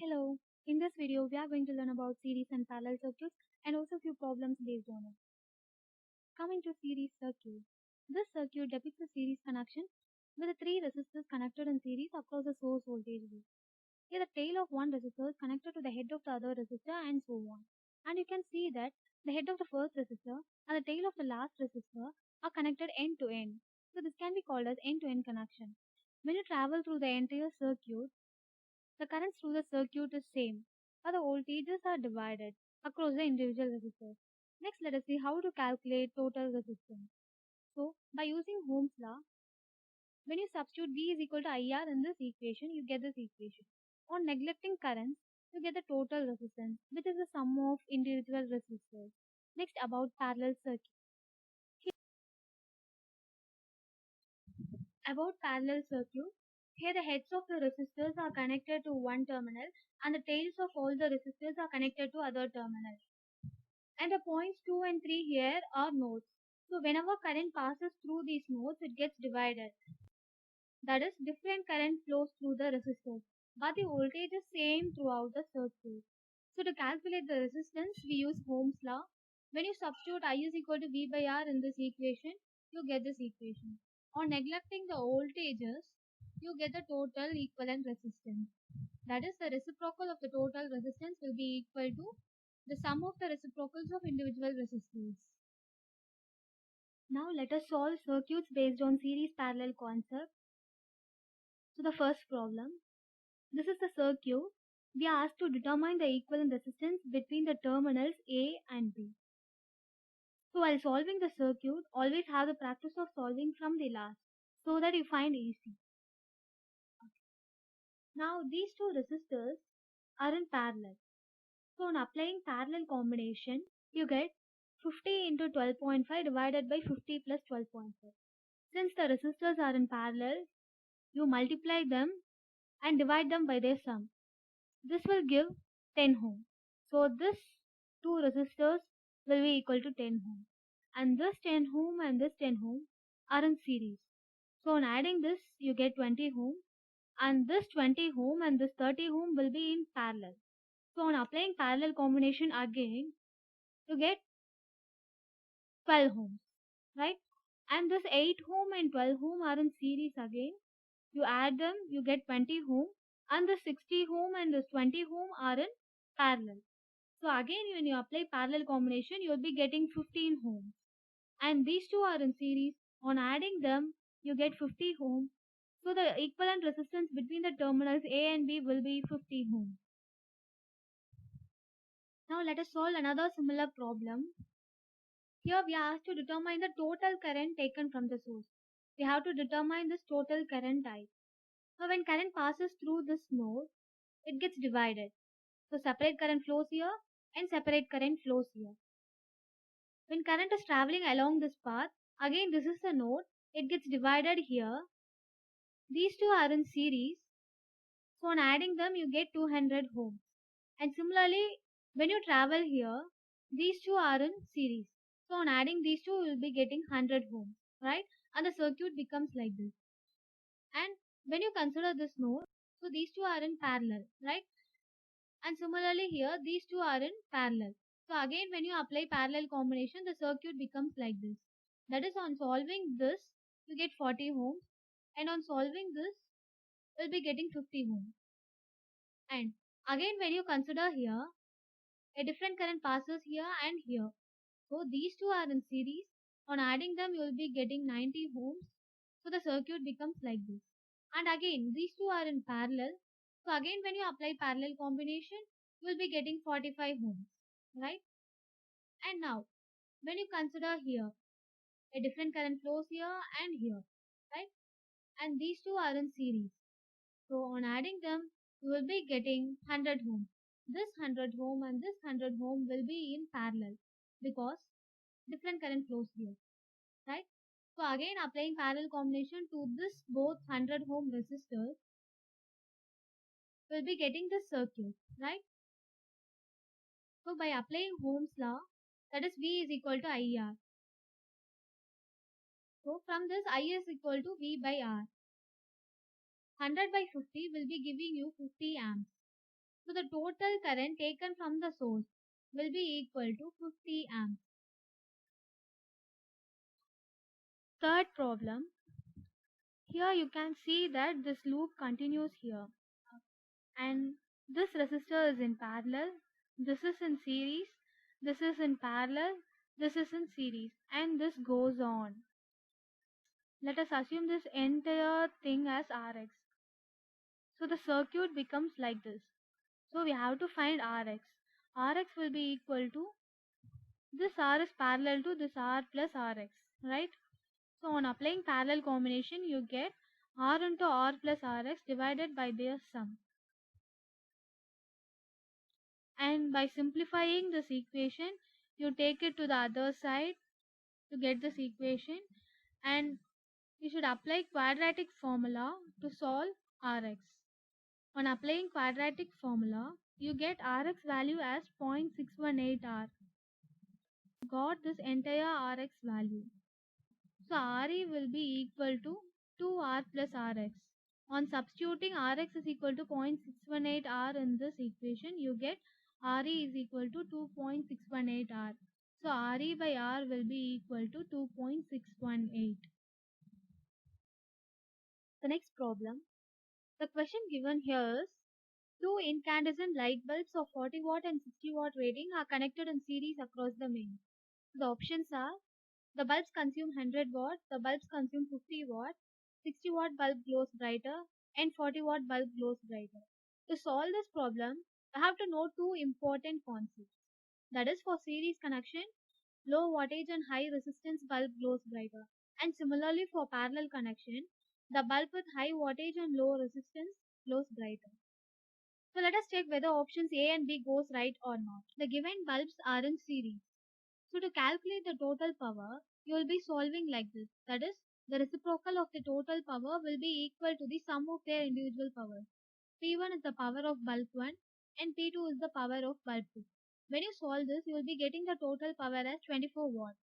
Hello. In this video, we are going to learn about series and parallel circuits and also few problems based on it. Coming to series circuit. This circuit depicts a series connection with the three resistors connected in series across the source voltage V. Here the tail of one resistor is connected to the head of the other resistor and so on. And you can see that the head of the first resistor and the tail of the last resistor are connected end to end. So this can be called as end-to-end connection. When you travel through the entire circuit, the currents through the circuit is same, but the voltages are divided across the individual resistors. Next, let us see how to calculate total resistance. So, by using Ohm's law, when you substitute V is equal to IR in this equation, you get this equation. On neglecting currents, you get the total resistance, which is the sum of individual resistors. Next, about parallel circuit. About parallel circuit, here the heads of the resistors are connected to one terminal and the tails of all the resistors are connected to other terminal. And the points 2 and 3 here are nodes. So whenever current passes through these nodes, it gets divided. That is, different current flows through the resistors, but the voltage is same throughout the circuit. So to calculate the resistance, we use Ohm's law. When you substitute I is equal to V by R in this equation, you get this equation. On neglecting the voltages, you get the total equivalent resistance. That is, the reciprocal of the total resistance will be equal to the sum of the reciprocals of individual resistors. Now let us solve circuits based on series parallel concept. So the first problem, this is the circuit. We are asked to determine the equivalent resistance between the terminals A and B. So while solving the circuit, always have the practice of solving from the last so that you find easy. Now these two resistors are in parallel. So on applying parallel combination, you get 50 into 12.5 divided by 50 plus 12.5. Since the resistors are in parallel, you multiply them and divide them by their sum. This will give 10 ohm. So this two resistors will be equal to 10 ohm. And this 10 ohm and this 10 ohm are in series. So on adding this, you get 20 ohm. And this 20 ohm and this 30 ohm will be in parallel. So on applying parallel combination again, you get 12 ohms, right? And this 8 ohm and 12 ohm are in series again. You add them, you get 20 ohm, and the 60 ohm and this 20 ohm are in parallel. So again, when you apply parallel combination, you will be getting 15 ohms. And these two are in series. On adding them, you get 50 ohm. So the equivalent resistance between the terminals A and B will be 50 ohm. Now let us solve another similar problem. Here we are asked to determine the total current taken from the source. We have to determine this total current I. So when current passes through this node, it gets divided. So separate current flows here and separate current flows here. When current is traveling along this path, again this is the node, it gets divided here. These two are in series. So on adding them you get 200 ohms. And similarly, when you travel here, these two are in series. So on adding these two, you will be getting 100 ohms, right? And the circuit becomes like this. And when you consider this node, so these two are in parallel, right? And similarly here, these two are in parallel. So again, when you apply parallel combination, the circuit becomes like this. That is, on solving this, you get 40 ohms. And on solving this, you will be getting 50 ohms. And again, when you consider here, a different current passes here and here. So these two are in series. On adding them, you will be getting 90 ohms. So the circuit becomes like this. And again, these two are in parallel. So again, when you apply parallel combination, you will be getting 45 ohms, right? And now, when you consider here, a different current flows here and here, right? And these two are in series. So on adding them, you will be getting 100 ohm. This 100 ohm and this 100 ohm will be in parallel because different current flows here, right? So again applying parallel combination to this both 100 ohm resistors, will be getting this circuit, right? So by applying Ohm's law, that is V is equal to IR. So from this I is equal to V by R. 100 by 50 will be giving you 50 amps. So the total current taken from the source will be equal to 50 amps. Third problem. Here you can see that this loop continues here, and this resistor is in parallel, this is in series, this is in parallel, this is in series, and this goes on. Let us assume this entire thing as Rx. So the circuit becomes like this. So we have to find Rx. Rx will be equal to this R is parallel to this R plus Rx, right? So on applying parallel combination, you get R into R plus Rx divided by their sum. And by simplifying this equation, you take it to the other side to get this equation, and you should apply quadratic formula to solve Rx. On applying quadratic formula, you get Rx value as 0.618R. Got this entire Rx value. So Re will be equal to 2R plus Rx. On substituting Rx is equal to 0.618R in this equation, you get Re is equal to 2.618R. So Re by R will be equal to 2.618. The next problem. The question given here is two incandescent light bulbs of 40 watt and 60 watt rating are connected in series across the main. The options are: the bulbs consume 100 watt, the bulbs consume 50 watt, 60 watt bulb glows brighter, and 40 watt bulb glows brighter. To solve this problem, you have to know two important concepts. That is, for series connection, low wattage and high resistance bulb glows brighter. And similarly for parallel connection, the bulb with high wattage and low resistance glows brighter. So let us check whether options A and B goes right or not. The given bulbs are in series. So to calculate the total power, you will be solving like this. That is, the reciprocal of the total power will be equal to the sum of their individual powers. P1 is the power of bulb 1 and P2 is the power of bulb 2. When you solve this, you will be getting the total power as 24 watt.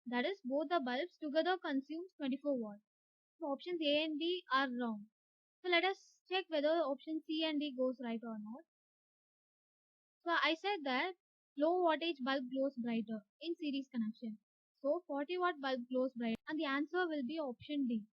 That is, both the bulbs together consumes 24 watt. So options A and B are wrong. So let us check whether option C and D goes right or not. So I said that low wattage bulb glows brighter in series connection. So 40 watt bulb glows brighter, and the answer will be option D.